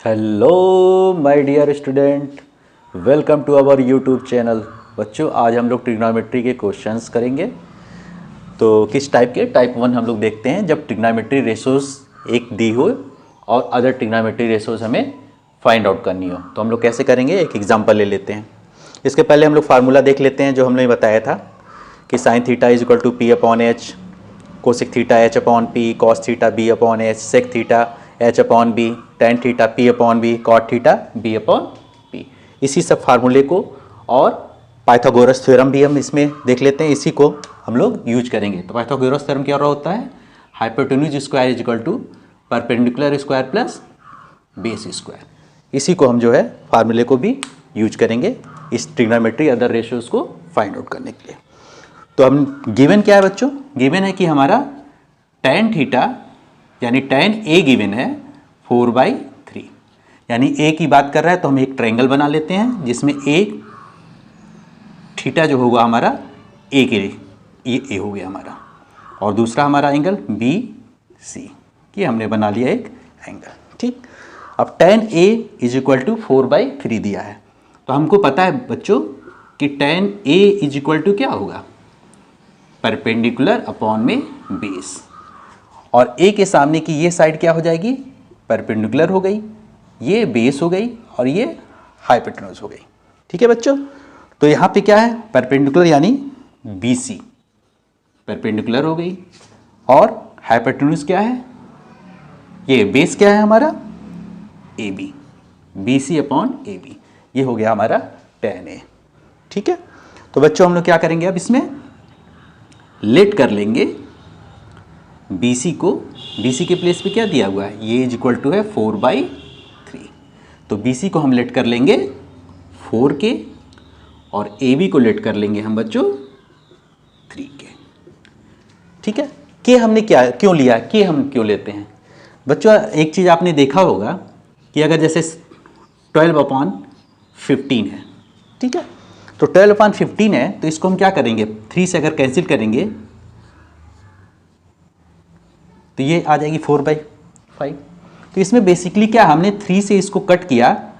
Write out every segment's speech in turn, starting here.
Hello my dear student, welcome to our YouTube channel. बच्चों, आज हम लोग ट्रिग्नोमेट्री के क्वेश्चंस करेंगे। तो किस टाइप के? टाइप 1 हम लोग देखते हैं, जब ट्रिग्नोमेट्री रेशोज एक दी हो और अदर ट्रिग्नोमेट्री रेशोज हमें फाइंड आउट करनी हो। तो हम लोग कैसे करेंगे, एक एग्जांपल ले लेते हैं। इसके पहले हम लोग फार्मूला देख लेते हैं जो हमने बताया था कि sine theta is equal to P upon H, cosec theta H upon P, cos theta B upon H, sec theta H upon B, tan theta P upon B, cot theta B upon P. इसी सब फार्मूले को और Pythagoras theorem भी हम इसमें देख लेते हैं, इसी को हम लोग यूज करेंगे। तो पाइथागोरस थ्योरम क्या होता है? Hypotenuse square is equal to perpendicular square plus base square. इसी को हम जो है फार्मूले को भी यूज करेंगे इस ट्रिग्नोमेट्री अदर रेशियोज को फाइंड आउट करने के लिए। तो हम गिवन क्या है बच्चों? गिवन है कि हमारा tan थीटा यानी tan ए गिवन है 4/3, यानी ए की बात कर रहा है। तो हम एक ट्रायंगल बना लेते हैं जिसमें ए थीटा जो होगा हमारा ए के लिए, ये ए हो गया हमारा, और दूसरा हमारा एंगल बी सी, कि हमने बना लिया एक एंगल। ठीक, अब tan A is equal to 4/3 दिया है, तो हमको पता है बच्चों कि tan A is equal to क्या होगा? परपेंडिकुलर अपॉन में बेस, और ए के सामने की ये साइड क्या हो जाएगी? परपेंडिकुलर हो गई, ये बेस हो गई, और ये हाइपोटेन्यूज हो गई। ठीक है बच्चों, तो यहाँ पे क्या है? परपेंडिकुलर यानी बी सी परपेंडिकुलर हो गई, और हाइपोटेन्यूज क्या है? ये बेस क्या है हमारा? A B, B C upon A B, ये हो गया हमारा tan ए। ठीक है, तो बच्चों हम लोग क्या करेंगे, अब इसमें लेट कर लेंगे BC को। BC के प्लेस पे क्या दिया हुआ है? ये इज इक्वल टू है 4/3, तो BC को हम लेट कर लेंगे 4 के, और AB को लेट कर लेंगे हम बच्चों 3 के। ठीक है, के हमने क्या क्यों लिया? के हम क्यों लेते हैं बच्चों? एक चीज़ आपने देखा होगा कि अगर जैसे 12/15 है, ठीक है, तो 12/15 है, तो इसको हम क्या करेंगे? 3 से अगर कैंसिल करेंगे तो ये आ जाएगी 4/5। तो इसमें बेसिकली क्या, हमने 3 से इसको कट किया,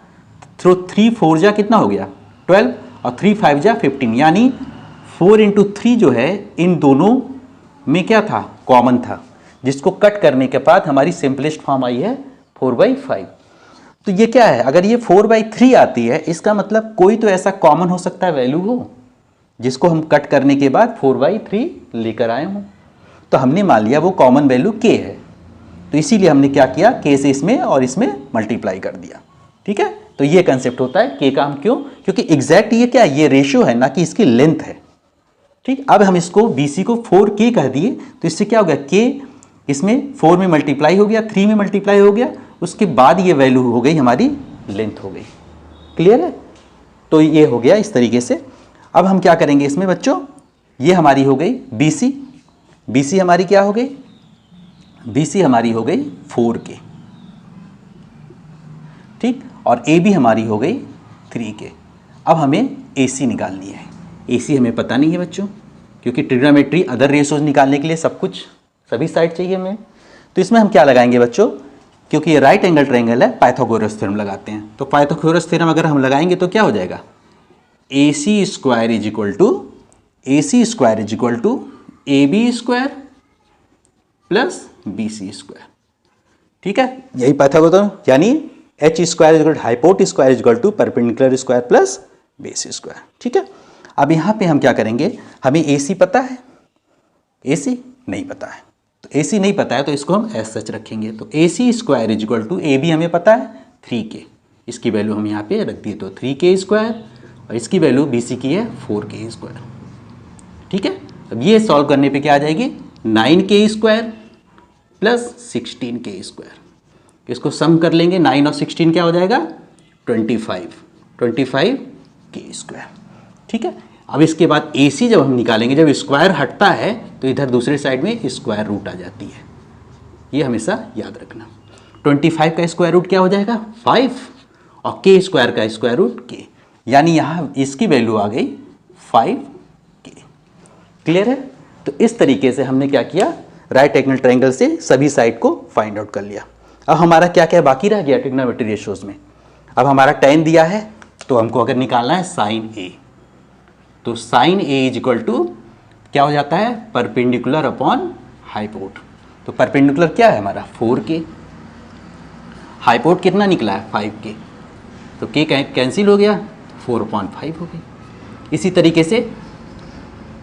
तो 3 4 जा कितना हो गया? 12, और 3 5 जा 15, यानी 4 × 3 जो है इन दोनों में क्या था? कॉमन था, जिसको कट करने के बाद हमारी सिंपलेस्ट फॉर्म आई है 4/5। तो ये क्या है? अगर ये 4/3 आती है, इसका मतलब कोई तो ऐसा कॉमन हो सकता है वैल्यू हो जिसको हम कट करने के बाद 4/3 लेकर आए हों। तो हमने मान लिया वो कॉमन वैल्यू k है, तो इसीलिए हमने क्या किया? k से इसमें और इसमें मल्टीप्लाई कर दिया। ठीक है, तो ये कंसेप्ट होता है k का। हम क्यों? क्योंकि एग्जैक्ट ये क्या, ये रेशियो है ना कि इसकी लेंथ है। ठीक, अब हम इसको BC को 4k कह दिए, तो इससे क्या हो गया? k इसमें 4 में मल्टीप्लाई हो गया, 3 में मल्टीप्लाई हो गया, उसके बाद ये वैल्यू हो गई हमारी लेंथ हो गई। क्लियर है? तो ये हो गया इस तरीके से। अब हम क्या करेंगे इसमें बच्चों? ये हमारी हो गई BC, BC हमारी क्या हो गई? BC हमारी हो गई 4k, ठीक, और AB हमारी हो गई 3k। अब हमें AC निकालनी है। AC हमें पता नहीं है बच्चों, क्योंकि ट्रिग्नोमेट्री अदर रेशियोज निकालने के लिए सब कुछ, सभी साइड चाहिए हमें। तो इसमें हम क्या लगाएंगे बच्चों? क्योंकि ये राइट एंगल ट्रायंगल है, पाइथागोरस थ्योरम लगाते हैं। तो पाइथागोरस थ्योरम अगर हम लगाएंगे तो क्या हो जाएगा? AC square is equal to AB square plus BC square. ठीक है, यही पाइथागोरस, यानी H square is equal to hypot square is equal to perpendicular square plus base square. ठीक है, अब यहाँ पे हम क्या करेंगे? हमें AC पता है, AC नहीं पता है, तो AC नहीं पता है तो इसको हम एज सच रखेंगे। तो AC square is equal to AB हमें पता है 3k, इसकी वैल्यू हम यहाँ पे रख दिए, तो 3k स्क्वायर, और इसकी वैल्यू BC की है 4k स्क्वायर। ठीक है, अब ये सॉल्व करने पे क्या आ जाएगी? 9k square plus 16k square. इसको सम कर लेंगे, 9 और 16 क्या हो जाएगा? 25k square. ठीक है, अब इसके बाद AC जब हम निकालेंगे, जब स्क्वायर हटता है तो इधर दूसरे साइड में स्क्वायर रूट आ जाती है, ये हमेशा याद रखना। 25 का स्क्वायर रूट क्या हो जाएगा? 5, और k स्क्वायर का स्क्वायर रूट k, यानी यहाँ इसकी वैल्यू आ गई 5k। क्लियर है? तो इस तरीके से हमने क्या किया? राइट एंगल ट्रायंगल से सभी साइड को फाइंड आउट कर लिया। अब हमारा क्या क्या बाकी रह गया ट्रिग्नोमेट्री रेशियोज में। अब हमारा tan दिया है, तो हमको अगर निकालना है sin A, तो sin A is equal to क्या हो जाता है, परपेंडिकुलर अपॉन हाइपोट। तो परपेंडिकुलर क्या है हमारा 4K, हाइपोट कितना निकला है 5K, तो K कैंसिल हो गया, 4/5 हो गई। इसी तरीके से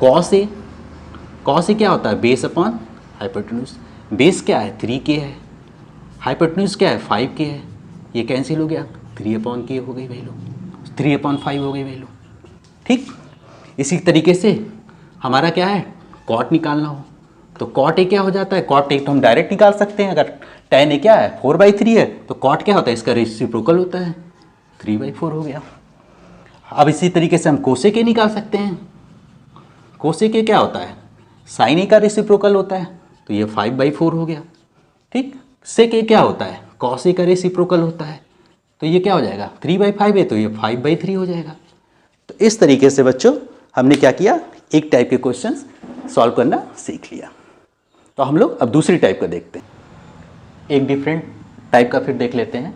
cos A क्या होता है, बेस अपॉन हाइपोटेन्यूज। बेस क्या है 3K है, हाइपोटेन्यूज क्या है 5K है, ये कैंसिल हो गया, 3/K हो गई वैल्यू, 3/5 हो गई वैल्यू। ठीक, इसी तरीके से हमारा क्या है कॉट निकालना हो, तो कॉट ए क्या हो जाता है, कॉट ए तो हम डायरेक्ट निकाल सकते हैं। अगर tan ए क्या है 4/3 है, तो कॉट क्या होता है, इसका रेसिप्रोकल होता है, 3/4 हो गया। अब इसी तरीके से हम कोसेक ए निकाल सकते हैं। कोसेक ए क्या होता है, साइन ए का रेसिप्रोकल होता है, तो ये 5/4 हो गया। ठीक, सेक ए क्या होता है, कॉस ए का रेसिप्रोकल होता है, तो ये क्या हो जाएगा 3/5 है, तो ये 5/3 हो जाएगा। तो इस तरीके से बच्चों हमने क्या किया, एक टाइप के क्वेश्चंस सॉल्व करना सीख लिया। तो हम लोग अब दूसरी टाइप का देखते हैं, एक डिफरेंट टाइप का फिर देख लेते हैं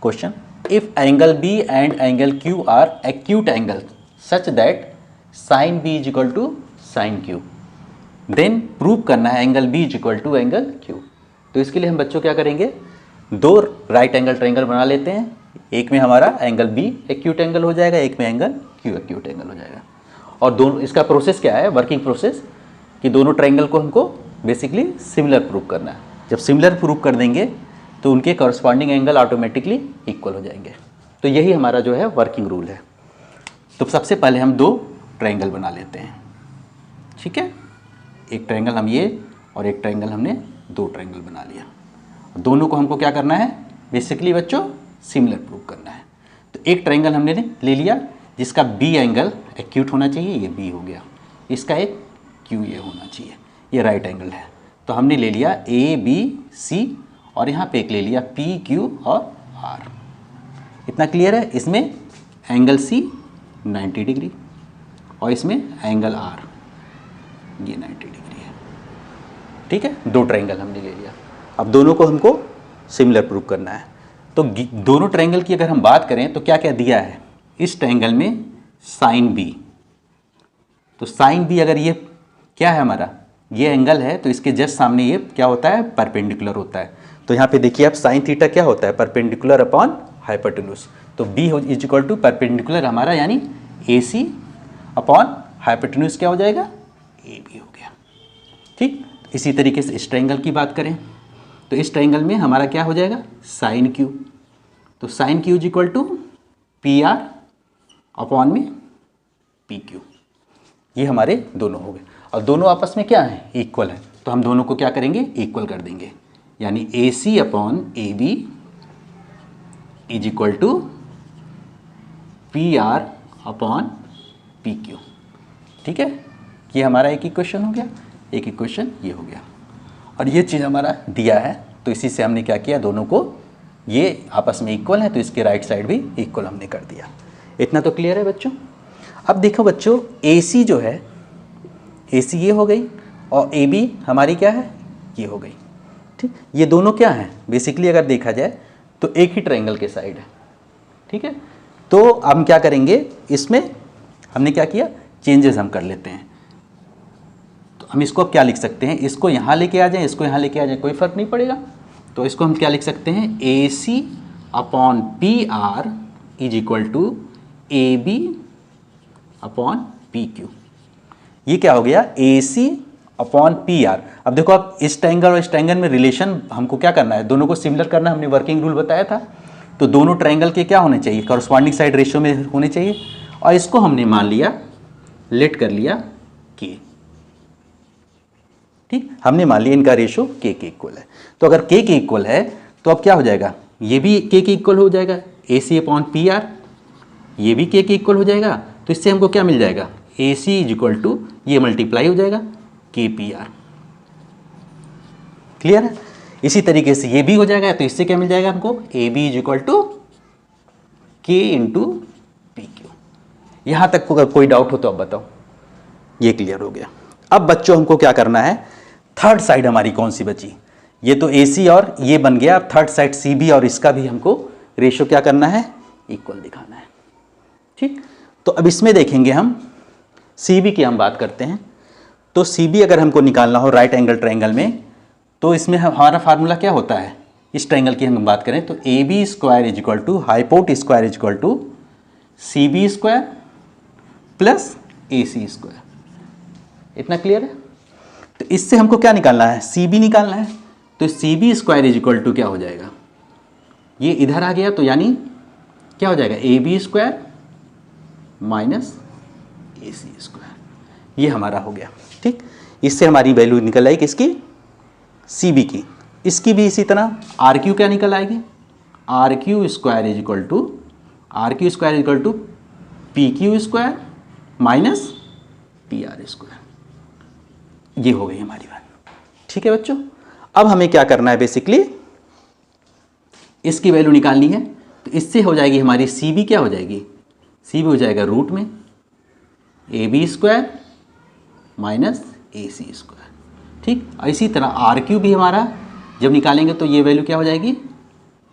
question. If angle B and angle Q are acute angle such that sine B is equal to sine Q, then prove करना है angle B is equal to angle Q. तो इसके लिए हम बच्चों क्या करेंगे, दो राइट एंगल ट्रायंगल बना लेते हैं। एक में हमारा एंगल बी एक्यूट एंगल हो जाएगा, एक में एंगल क्यू एक्यूट एंगल हो जाएगा। और दोनों, इसका प्रोसेस क्या है, वर्किंग प्रोसेस, कि दोनों ट्रायंगल को हमको बेसिकली सिमिलर प्रूव करना है। जब सिमिलर प्रूव कर देंगे तो उनके करस्पॉन्डिंग एंगल ऑटोमेटिकली इक्वल हो जाएंगे। तो यही हमारा जो है वर्किंग रूल है। तो सबसे पहले हम दो ट्रायंगल बना लेते हैं, ठीक है। एक ट्रायंगल हम ये और एक ट्रायंगल हमने दो ट्रायंगल बना लिया। दोनों को हमको क्या करना है, बेसिकली बच्चों सिमिलर प्रूव करना है। तो एक ट्रायंगल हमने ले लिया जिसका बी एंगल एक्यूट होना चाहिए, ये बी हो गया, इसका एक क्यू ये होना चाहिए, ये राइट एंगल है। तो हमने ले लिया ए बी सी और यहाँ पे एक ले लिया पी क्यू और आर। इतना क्लियर है। इसमें एंगल सी 90 डिग्री और इसमें एंगल आर ये 90 डिग्री है, ठीक है। दो ट्रायंगल हमने ले लिया। अब दोनों को हमको सिमिलर प्रूव करना है। तो दोनों ट्रायंगल की अगर हम बात करें तो क्या क्या दिया है, इस ट्रायंगल में साइन बी, तो साइन बी अगर ये क्या है हमारा, ये एंगल है, तो इसके जस्ट सामने ये क्या होता है, परपेंडिकुलर होता है। तो यहाँ पे देखिए आप साइन थीटा क्या होता है, परपेंडिकुलर अपॉन हाइपोटेन्यूज। तो B is equal to perpendicular हमारा यानी ए सी अपॉन हाइपोटेन्यूज क्या हो जाएगा, ए बी हो गया, ठीक। इसी तरीके से इस ट्रायंगल की बात करें तो इस ट्रायंगल में हमारा क्या हो जाएगा, साइन क्यू। तो sine Q is equal to P R upon में पी क्यू, ये हमारे दोनों हो गए। और दोनों आपस में क्या है, इक्वल है, तो हम दोनों को क्या करेंगे, इक्वल कर देंगे, यानी A C upon A B is equal to P R upon P Q, ठीक है। ये हमारा एक इक्वेशन हो गया, एक इक्वेशन ये हो गया। और ये चीज़ हमारा दिया है, तो इसी से हमने क्या किया, दोनों को ये आपस में इक्वल है, तो इसके राइट साइड भी इक्वल हमने कर दिया। इतना तो क्लियर है बच्चों। अब देखो बच्चों, ए सी जो है, ए सी ये हो गई और ए बी हमारी क्या है, ये हो गई, ठीक। ये दोनों क्या हैं, बेसिकली अगर देखा जाए तो एक ही ट्रायंगल के साइड है, ठीक है। तो हम क्या करेंगे, इसमें हमने क्या किया, चेंजेस हम कर लेते हैं। तो हम इसको अब क्या लिख सकते हैं, इसको यहाँ लेके आ जाएं, इसको यहाँ लेके आ जाएं, कोई फ़र्क नहीं पड़ेगा। तो इसको हम क्या लिख सकते हैं, A C upon P R is equal to A B upon P Q. ये क्या हो गया, A C upon P R. अब देखो आप इस ट्रायंगल और इस ट्रायंगल में रिलेशन हमको क्या करना है, दोनों को सिमिलर करना है, हमने वर्किंग रूल बताया था। तो दोनों ट्रायंगल के क्या होने चाहिए, कॉरस्पॉन्डिंग साइड रेशियो में होने चाहिए। और इसको हमने मान लिया, लेट कर लिया के, ठीक। हमने मान लिया इनका रेशियो के इक्वल है। तो अगर के इक्वल है तो अब क्या हो जाएगा, ये भी के इक्वल हो जाएगा, ए सी अपॉन पी आर, ये भी के इक्वल हो जाएगा। तो इससे हमको क्या मिल जाएगा, ए सी इज इक्वल टू ये मल्टीप्लाई हो जाएगा के पी आर। क्लियर है। इसी तरीके से ये भी हो जाएगा, तो इससे क्या मिल जाएगा हमको, A B is equal to K into P Q. यहां तक को अगर कोई डाउट हो तो अब बताओ। ये क्लियर हो गया। अब बच्चों हमको क्या करना है, थर्ड साइड हमारी कौन सी बची, ये तो AC और ये बन गया। अब थर्ड साइड CB और इसका भी हमको रेशो क्या करना है, इक्वल दिखाना है। ठीक, तो अब इसमें देखेंगे हम CB की हम बात करते हैं। तो CB अगर हमको निकालना हो राइट एंगल ट्रायंगल में, तो इसमें हमारा फार्मूला क्या होता है, इस ट्रायंगल की हम बात करें तो AB square is equal to hypot square is equal to CB square plus AC square. इतना क्लियर है? तो इससे हमको क्या निकालना है, CB निकालना है। तो CB square is equal to क्या हो जाएगा, ये इधर आ गया तो यानी क्या हो जाएगा, AB square minus AC square. ये हमारा हो गया। ठीक, इससे हमारी वैल्यू निकल आएगी किसकी, CB की। इसकी भी इसी तरह RQ क्या निकल आएगी, RQ square is equal to PQ square minus PR square. ये हो गई हमारी बात। ठीक है बच्चों, अब हमें क्या करना है, बेसिकली इसकी वैल्यू निकालनी है। तो इससे हो जाएगी हमारी CB क्या हो जाएगी, CB हो जाएगा रूट में AB square minus AC square. ठीक, इसी तरह RQ भी हमारा जब निकालेंगे तो ये वैल्यू क्या हो जाएगी,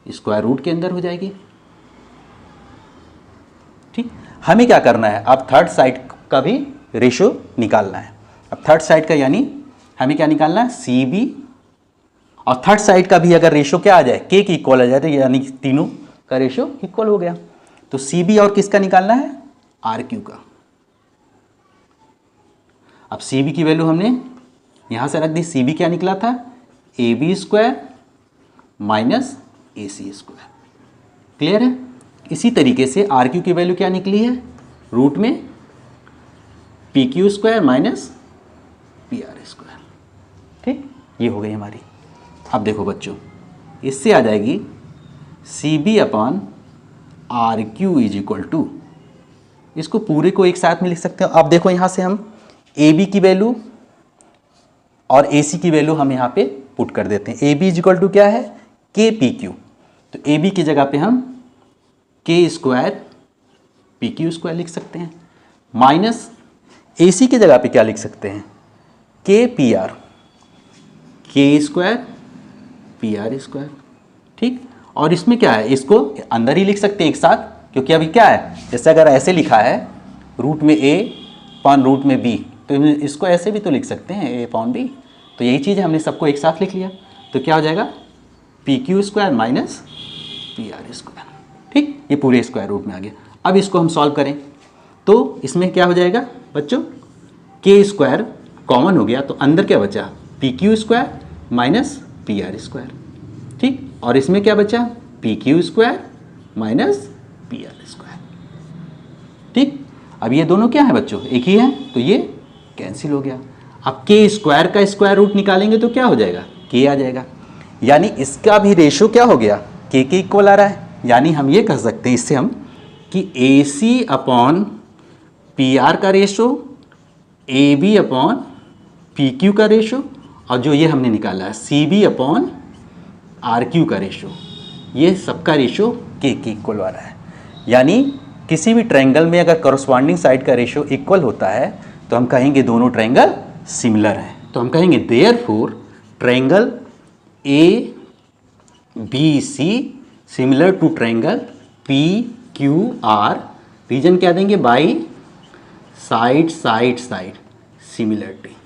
स्क्वायर रूट के अंदर हो जाएगी। ठीक, हमें क्या करना है, अब थर्ड साइड का भी रेशो निकालना है। अब थर्ड साइड का यानी हमें क्या निकालना है, CB और थर्ड साइड का भी अगर रेशो क्या आ जाए, K की इक्वल आ जाए, तो यानी तीनों का रेशो इक्वल हो गया। तो CB और किसका निकालना है, RQ का। अब CB की वैल्यू हमने यहाँ से रख दी। CB क्या निकला था, AB square minus AC square. Clear है? इसी तरीके से RQ की वैल्यू क्या निकली है, रूट में PQ square minus PR square. ठीक, ये हो गई हमारी। अब देखो बच्चों, इससे आ जाएगी CB upon RQ is equal to, इसको पूरे को एक साथ में लिख सकते हो। अब देखो यहाँ से हम AB की वैल्यू और AC की वैल्यू हम यहाँ पे पुट कर देते हैं। AB इज इक्वल टू क्या है, KPQ। तो AB की जगह पे हम K स्क्वायर PQ स्क्वायर लिख सकते हैं, माइनस AC की जगह पे क्या लिख सकते हैं, KPR, K square PR square. ठीक, और इसमें क्या है, इसको अंदर ही लिख सकते हैं एक साथ, क्योंकि अभी क्या है, जैसे अगर ऐसे लिखा है रूट में A अपॉन रूट में B, तो इसको ऐसे भी तो लिख सकते हैं A अपॉन B। तो यही चीज़ है, हमने सबको एक साथ लिख लिया। तो क्या हो जाएगा, PQ square minus PR square. ठीक, ये पूरे स्क्वायर रूट में आ गया। अब इसको हम सॉल्व करें तो इसमें क्या हो जाएगा बच्चों, K स्क्वायर कॉमन हो गया, तो अंदर क्या बचा, PQ square minus PR square. ठीक, और इसमें क्या बचा, PQ square minus PR square. ठीक, अब ये दोनों क्या है बच्चों, एक ही है, तो ये कैंसिल हो गया। अब K स्क्वायर का स्क्वायर रूट निकालेंगे तो क्या हो जाएगा, K आ जाएगा। यानी इसका भी रेशो क्या हो गया, K के इक्वल आ रहा है। यानी हम ये कह सकते हैं इससे हम कि AC अपॉन PR का रेशो, AB अपॉन PQ का रेशो, और जो ये हमने निकाला है CB अपॉन RQ का रेशो, ये सबका रेशो K के इक्वल आ रहा है। यानी किसी भी ट्रायंगल में अगर करस्पॉन्डिंग साइड का रेशो इक्वल होता है तो हम कहेंगे दोनों ट्रायंगल सिमिलर हैं। तो हम कहेंगे therefore triangle ABC similar to triangle PQR। Reason क्या देंगे, by side side side similarity.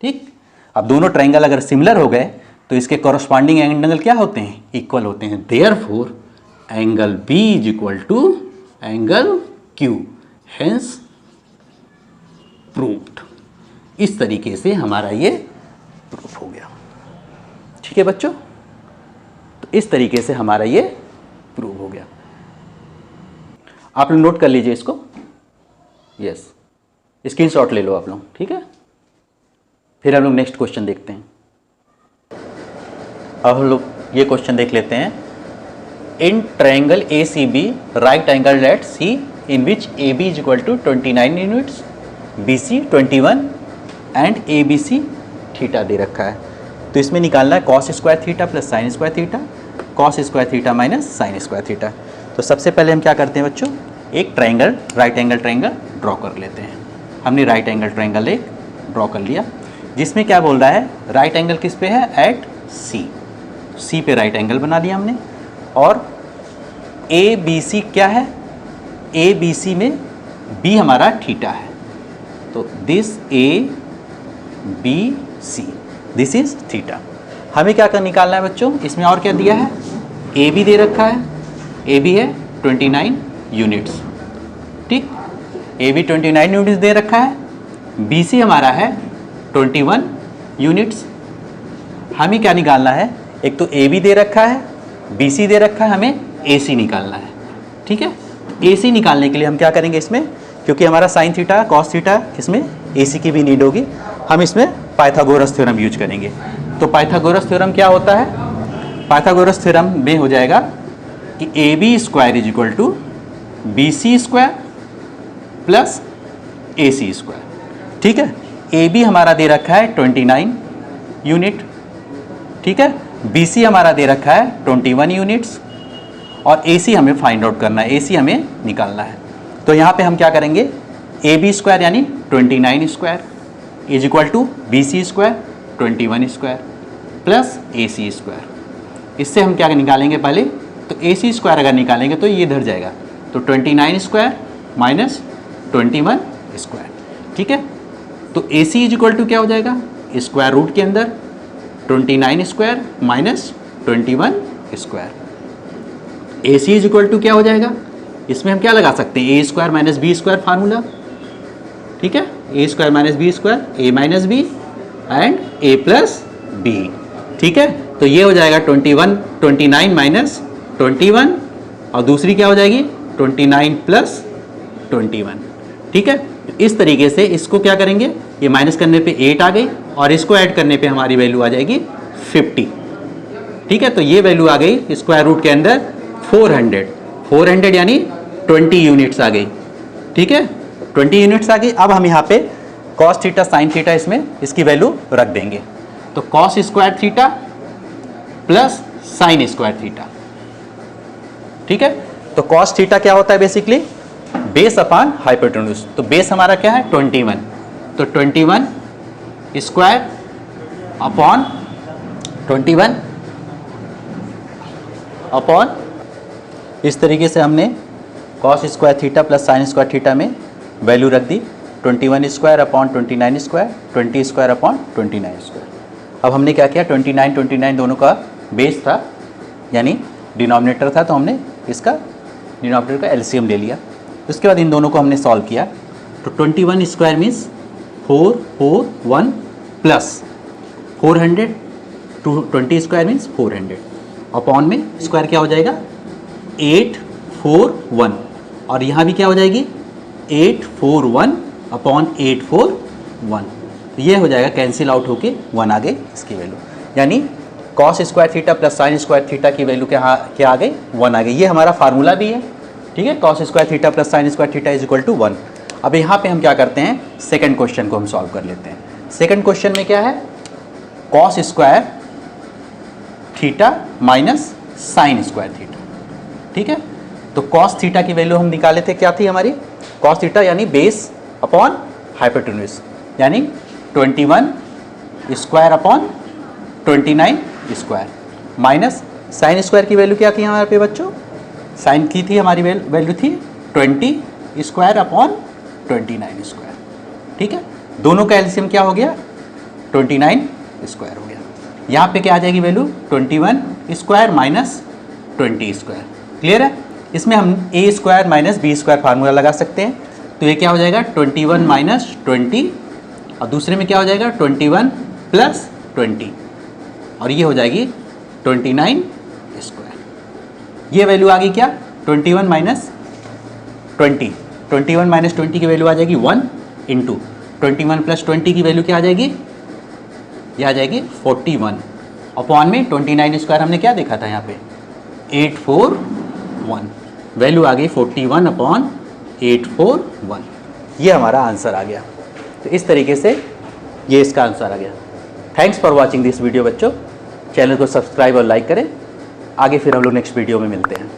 ठीक, अब दोनों ट्रायंगल अगर सिमिलर हो गए तो इसके कॉरस्पॉन्डिंग एंगल क्या होते हैं, इक्वल होते हैं। Therefore angle B is equal to angle Q, hence proved. इस तरीके से हमारा ये प्रूफ हो गया। ठीक है बच्चों, तो इस तरीके से हमारा ये प्रूव हो गया। आप लोग नोट कर लीजिए इसको, यस, स्क्रीनशॉट ले लो आप लोग। ठीक है, फिर हम लोग नेक्स्ट क्वेश्चन देखते हैं। अब हम लोग ये क्वेश्चन देख लेते हैं। In triangle ACB right angle at C in which AB is equal to 29 units, BC 21 and ABC theta दे रखा है। तो इसमें निकालना है cos square theta plus sine square theta, cos square theta minus sine square theta. तो सबसे पहले हम क्या करते हैं बच्चों, एक triangle right angle triangle draw कर लेते हैं। हमने राइट एंगल ट्रायंगल एक ड्रॉ कर लिया। जिसमें क्या बोल रहा है, राइट एंगल किस पे है, एट सी पे राइट एंगल बना लिया हमने। और ए बी सी क्या है, ए बी सी में बी हमारा थीटा है, तो this A B C this is theta. हमें क्या कर निकालना है बच्चों, इसमें और क्या दिया है, ए बी दे रखा है, ए बी है 29 यूनिट्स, ठीक, ए बी 29 यूनिट्स दे रखा है, बी सी हमारा है 21 यूनिट्स। हमें क्या निकालना है, एक तो ए बी दे रखा है, बी सी दे रखा है, हमें ए सी निकालना है, ठीक है। ए सी निकालने के लिए हम क्या करेंगे इसमें, क्योंकि हमारा साइन थीटा कॉस थीटा, इसमें ए सी की भी नीड होगी, हम इसमें पाइथागोरस थ्योरम यूज करेंगे। तो पाइथागोरस थ्योरम क्या होता है, पाइथागोरस थ्योरम में हो जाएगा कि A B square is equal to B C square plus A C square, ठीक है। ए बी हमारा दे रखा है 29 यूनिट, ठीक है, बी सी हमारा दे रखा है 21 यूनिट्स, और ए सी हमें फाइंड आउट करना है, ए सी हमें निकालना है। तो यहाँ पे हम क्या करेंगे, ए बी स्क्वायर यानी 29 स्क्वायर is equal to B C square 21 square plus A C square. इससे हम क्या निकालेंगे पहले, तो ए सी स्क्वायर अगर निकालेंगे तो ये इधर जाएगा, तो 29 स्क्वायर माइनस 21 स्क्वायर, ठीक है। तो A C is equal to क्या हो जाएगा, स्क्वायर रूट के अंदर 29 square minus 21 square. A C is equal to क्या हो जाएगा, इसमें हम क्या लगा सकते हैं, A square minus B square formula, ठीक है, A square minus B square, A minus B and A plus B, ठीक है। तो ये हो जाएगा 29 माइनस 21, और दूसरी क्या हो जाएगी 29 प्लस 21, ठीक है। इस तरीके से इसको क्या करेंगे, ये माइनस करने पे 8 आ गई, और इसको ऐड करने पे हमारी वैल्यू आ जाएगी 50, ठीक है। तो ये वैल्यू आ गई स्क्वायर रूट के अंदर 400 यानी 20 यूनिट्स आ गई, ठीक है, 20 यूनिट्स आ गई। अब हम यहाँ पे कॉस थीटा साइन थीटा इसमें इसकी वैल्यू रख देंगे, तो cos square theta plus sine square theta, ठीक है। तो कॉस थीटा क्या होता है, बेसिकली बेस अपॉन हाइपोटेन्यूज। तो बेस हमारा क्या है 21, तो 21 स्क्वायर अपॉन 21 अपॉन, इस तरीके से हमने cos square theta plus sine square theta में वैल्यू रख दी, 21 square upon 29 square, 20 square upon 29 square. अब हमने क्या किया, 29 दोनों का बेस था यानी डिनोमिनेटर था, तो हमने इसका डिनोमिनेटर का एलसीएम ले लिया। उसके बाद इन दोनों को हमने सॉल्व किया, तो 21 square means 441 plus 400, 20 square means 400, upon में स्क्वायर क्या हो जाएगा 841, और यहाँ भी क्या हो जाएगी 841 अपॉन 841, तो ये हो जाएगा कैंसिल आउट होके 1 आ गई इसकी वैल्यू, यानी cos square theta plus sine square theta की वैल्यू क्या आ गई 1 आ गई। ये हमारा फार्मूला भी है, ठीक है, cos square theta plus sine square theta is equal to 1। अब यहाँ पे हम क्या करते हैं, सेकंड क्वेश्चन को हम सॉल्व कर लेते हैं। सेकंड क्वेश्चन में क्या है, cos square theta minus sine square theta, ठीक है। तो कॉस थीटा की वैल्यू हम निकाले थे, क्या थी हमारी, कॉस थीटा यानी बेस अपॉन हाइपोटेन्यूज, यानी 21 square upon 29 square, minus sine square की वैल्यू क्या थी हमारे पे बच्चों, साइन की थी हमारी वैल्यू थी 20 स्क्वायर अपॉन 29 स्क्वायर, ठीक है। दोनों का एलसीएम क्या हो गया 29 स्क्वायर हो गया। यहाँ पे क्या आ जाएगी value 21 square minus 20 square, clear है। इसमें हम A square minus B square formula लगा सकते हैं, तो ये क्या हो जाएगा 21 माइनस 20, और दूसरे में क्या हो जाएगा 21 प्लस 20, और ये हो जाएगी 29 स्क्वायर। ये वैल्यू आ गई क्या 21 माइनस 20, 21 माइनस 20 की वैल्यू आ जाएगी 1 इंटू 21 प्लस 20 की वैल्यू क्या आ जाएगी, ये आ जाएगी 41, अपॉन में 29 स्क्वायर हमने क्या देखा था यहाँ पे 841, वैल्यू आ गई 41 अपॉन 841, ये हमारा आंसर आ गया। तो इस तरीके से ये इसका आंसर आ गया। Thanks for watching this video बच्चों, चैनल को सब्सक्राइब और लाइक करें। आगे फिर हम लोग नेक्स्ट वीडियो में मिलते हैं।